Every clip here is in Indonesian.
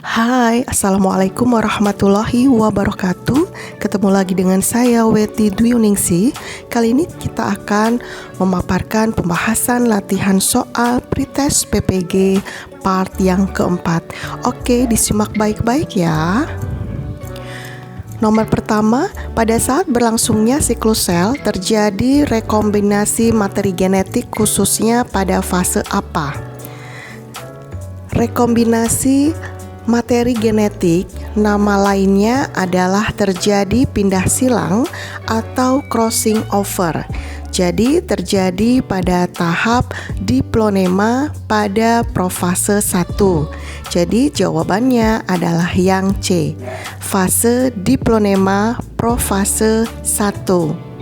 Hai, Assalamualaikum warahmatullahi wabarakatuh. Ketemu lagi dengan saya Weti Dwiningsih. Kali ini kita akan memaparkan pembahasan latihan soal pretest PPG part yang keempat. Oke, disimak baik-baik ya. Nomor pertama, pada saat berlangsungnya siklus sel terjadi rekombinasi materi genetik khususnya pada fase apa? Rekombinasi materi genetik, nama lainnya adalah terjadi pindah silang atau crossing over. Jadi terjadi pada tahap diplonema pada profase 1. Jadi jawabannya adalah yang C, fase diplonema profase 1.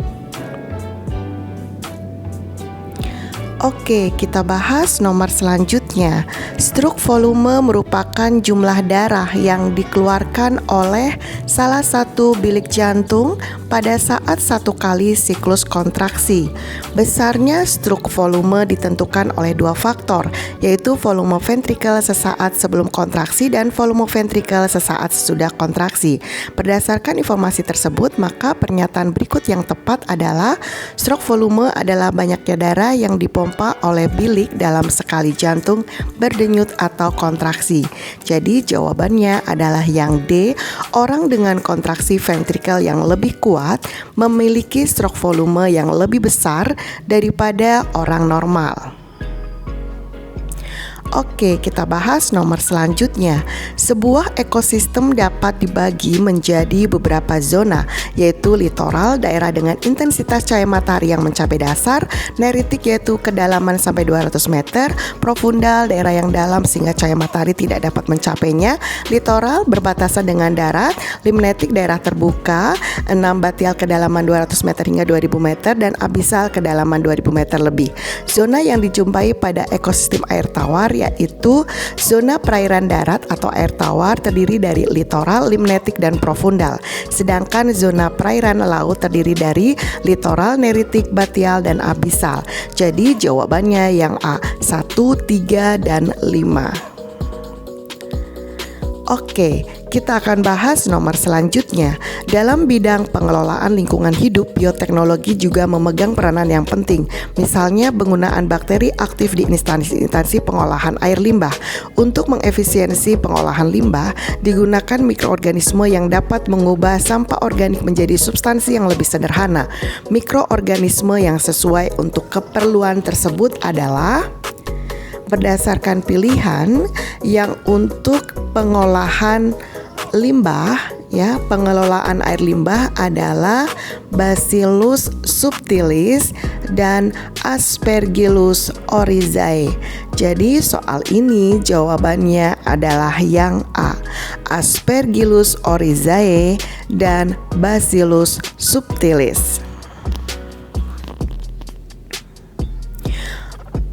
Oke, kita bahas nomor selanjutnya. Struk volume merupakan jumlah darah yang dikeluarkan oleh salah satu bilik jantung pada saat satu kali siklus kontraksi. Besarnya struk volume ditentukan oleh dua faktor, yaitu volume ventrikel sesaat sebelum kontraksi dan volume ventrikel sesaat sesudah kontraksi. Berdasarkan informasi tersebut, maka pernyataan berikut yang tepat adalah struk volume adalah banyaknya darah yang dipompa oleh bilik dalam sekali jantung berdenyut atau kontraksi. Jadi jawabannya adalah yang D, orang dengan kontraksi ventrikel yang lebih kuat memiliki strok volume yang lebih besar daripada orang normal. Oke, kita bahas nomor selanjutnya. Sebuah ekosistem dapat dibagi menjadi beberapa zona, yaitu litoral, daerah dengan intensitas cahaya matahari yang mencapai dasar, neritik yaitu kedalaman sampai 200 meter, profundal, daerah yang dalam sehingga cahaya matahari tidak dapat mencapainya, litoral berbatasan dengan darat, limnetik daerah terbuka, 6 batial kedalaman 200 meter hingga 2000 meter, dan abisal kedalaman 2000 meter lebih. Zona yang dijumpai pada ekosistem air tawar yaitu zona perairan darat atau air tawar terdiri dari litoral, limnetik, dan profundal. Sedangkan zona perairan laut terdiri dari litoral, neritik, batial, dan abisal. Jadi jawabannya yang A, 1, 3, dan 5. Oke, kita akan bahas nomor selanjutnya. Dalam bidang pengelolaan lingkungan hidup, bioteknologi juga memegang peranan yang penting. Misalnya penggunaan bakteri aktif di instansi pengolahan air limbah. Untuk mengefisiensi pengolahan limbah, digunakan mikroorganisme yang dapat mengubah sampah organik menjadi substansi yang lebih sederhana. Mikroorganisme yang sesuai untuk keperluan tersebut adalah berdasarkan pilihan yang untuk pengolahan limbah, ya, pengelolaan air limbah adalah Bacillus subtilis dan Aspergillus oryzae. Jadi soal ini jawabannya adalah yang A, Aspergillus oryzae dan Bacillus subtilis.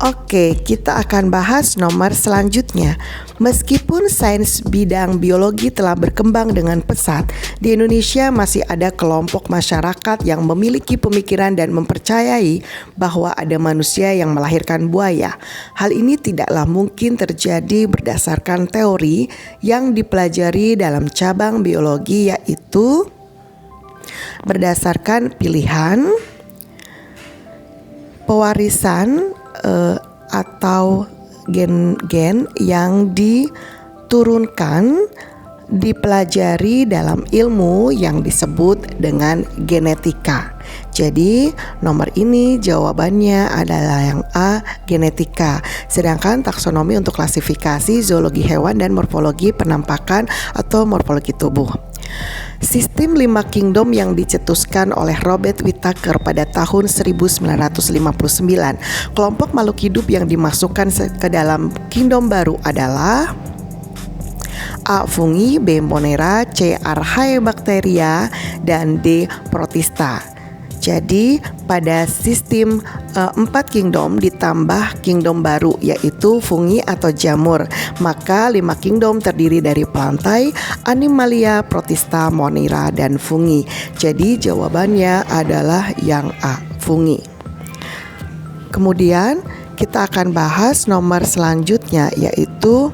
Oke, kita akan bahas nomor selanjutnya. Meskipun sains bidang biologi telah berkembang dengan pesat, di Indonesia masih ada kelompok masyarakat yang memiliki pemikiran dan mempercayai bahwa ada manusia yang melahirkan buaya. Hal ini tidaklah mungkin terjadi berdasarkan teori yang dipelajari dalam cabang biologi, yaitu berdasarkan pilihan, pewarisan, atau gen-gen yang diturunkan dipelajari dalam ilmu yang disebut dengan genetika. Jadi nomor ini jawabannya adalah yang A, genetika. Sedangkan taksonomi untuk klasifikasi zoologi hewan dan morfologi penampakan atau morfologi tubuh. Sistem 5 kingdom yang dicetuskan oleh Robert Whittaker pada tahun 1959. Kelompok makhluk hidup yang dimasukkan ke dalam kingdom baru adalah A. Fungi, B. Monera, C. Archaebacteria, dan D. Protista. Jadi pada sistem 4 kingdom ditambah kingdom baru yaitu fungi atau jamur. Maka 5 kingdom terdiri dari plantae, animalia, protista, monera, dan fungi. Jadi jawabannya adalah yang A, fungi. Kemudian kita akan bahas nomor selanjutnya yaitu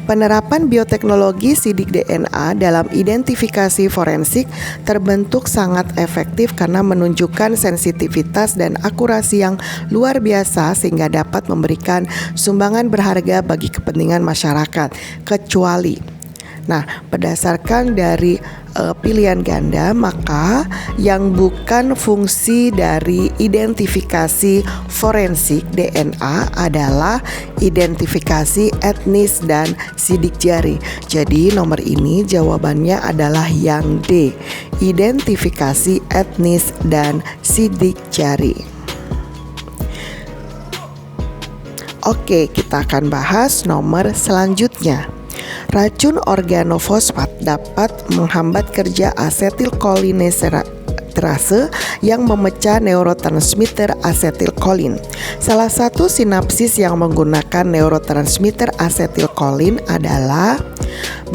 Penerapan bioteknologi sidik DNA dalam identifikasi forensik terbentuk sangat efektif karena menunjukkan sensitivitas dan akurasi yang luar biasa sehingga dapat memberikan sumbangan berharga bagi kepentingan masyarakat, kecuali berdasarkan dari pilihan ganda, maka yang bukan fungsi dari identifikasi forensik DNA adalah identifikasi etnis dan sidik jari. Jadi nomor ini jawabannya adalah yang D, identifikasi etnis dan sidik jari. Oke, kita akan bahas nomor selanjutnya. Racun organofosfat dapat menghambat kerja asetilkolinesterase yang memecah neurotransmitter asetilkolin. Salah satu sinapsis yang menggunakan neurotransmitter asetilkolin adalah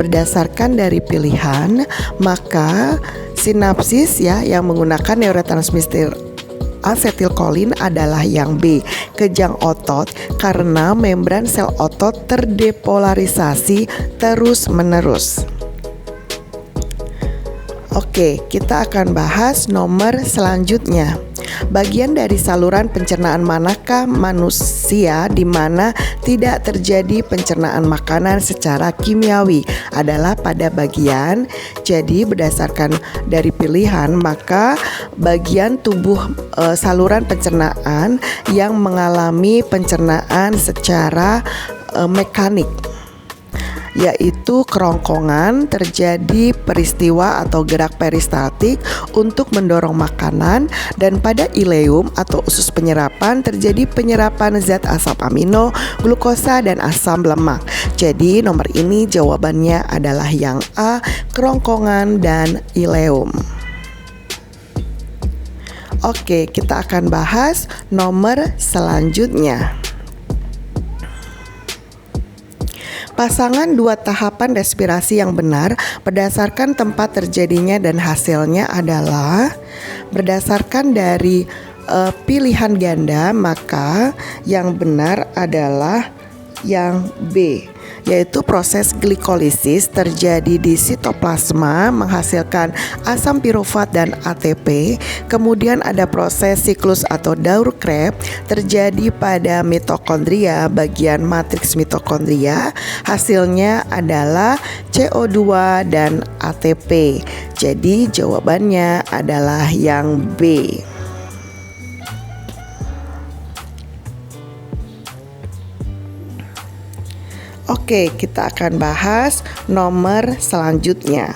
berdasarkan dari pilihan, maka sinapsis yang menggunakan neurotransmitter asetilkolin adalah yang B, kejang otot, karena membran sel otot terdepolarisasi terus-menerus. Oke, kita akan bahas nomor selanjutnya. Bagian dari saluran pencernaan manakah manusia di mana tidak terjadi pencernaan makanan secara kimiawi adalah pada bagian. Jadi berdasarkan dari pilihan, maka bagian tubuh saluran pencernaan yang mengalami pencernaan secara mekanik, yaitu kerongkongan, terjadi peristiwa atau gerak peristaltik untuk mendorong makanan, dan pada ileum atau usus penyerapan terjadi penyerapan zat asam amino, glukosa, dan asam lemak. Jadi nomor ini jawabannya adalah yang A, kerongkongan dan ileum. Oke, kita akan bahas nomor selanjutnya. Pasangan dua tahapan respirasi yang benar berdasarkan tempat terjadinya dan hasilnya adalah berdasarkan dari pilihan ganda, maka yang benar adalah yang B, yaitu proses glikolisis terjadi di sitoplasma menghasilkan asam pirufat dan ATP. Kemudian ada proses siklus atau daur Krebs terjadi pada mitokondria bagian matriks mitokondria. Hasilnya adalah CO2 dan ATP. Jadi jawabannya adalah yang B. Oke, kita akan bahas nomor selanjutnya.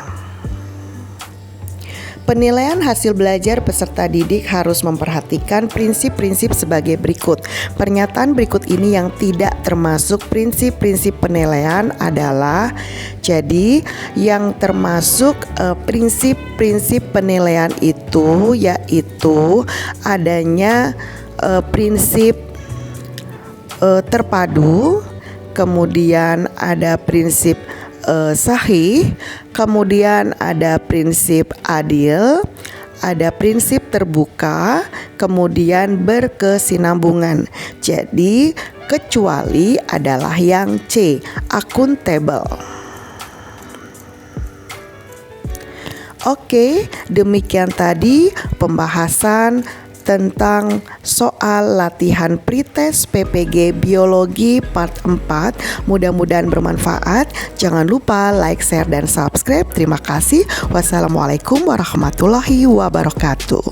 Penilaian hasil belajar peserta didik harus memperhatikan prinsip-prinsip sebagai berikut. Pernyataan berikut ini yang tidak termasuk prinsip-prinsip penilaian adalah, jadi yang termasuk prinsip-prinsip penilaian itu yaitu adanya prinsip terpadu, kemudian ada prinsip sahih, kemudian ada prinsip adil, ada prinsip terbuka, kemudian berkesinambungan. Jadi kecuali adalah yang C, akuntabel. Oke, demikian tadi pembahasan tentang soal latihan pretest PPG Biologi part 4. Mudah-mudahan bermanfaat. Jangan lupa like, share, dan subscribe. Terima kasih. Wassalamualaikum warahmatullahi wabarakatuh.